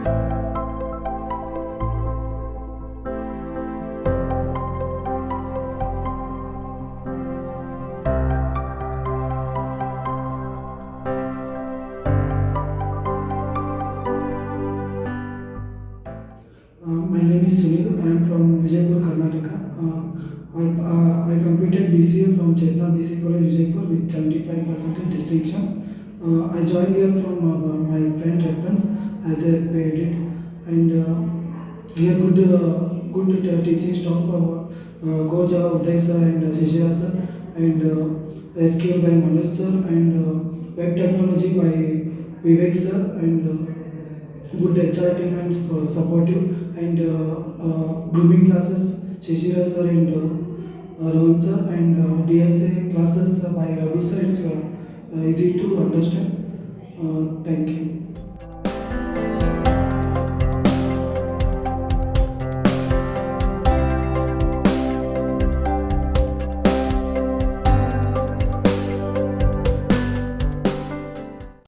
My name is Sunil. I am from Vijaypur, Karnataka. I completed BCA from Chetna BC College, Vijaypur with 75% distinction. I joined here from my friend reference as a paid it, and here good teaching staff. Coach Uday sir and Shishira sir, and SQL by Manoj sir, and web technology by Vivek sir, and good HR team and supportive, and grooming classes Shishira sir and Rohan sir, and DSA classes by Raghu sir. It's easy to understand. Thank you.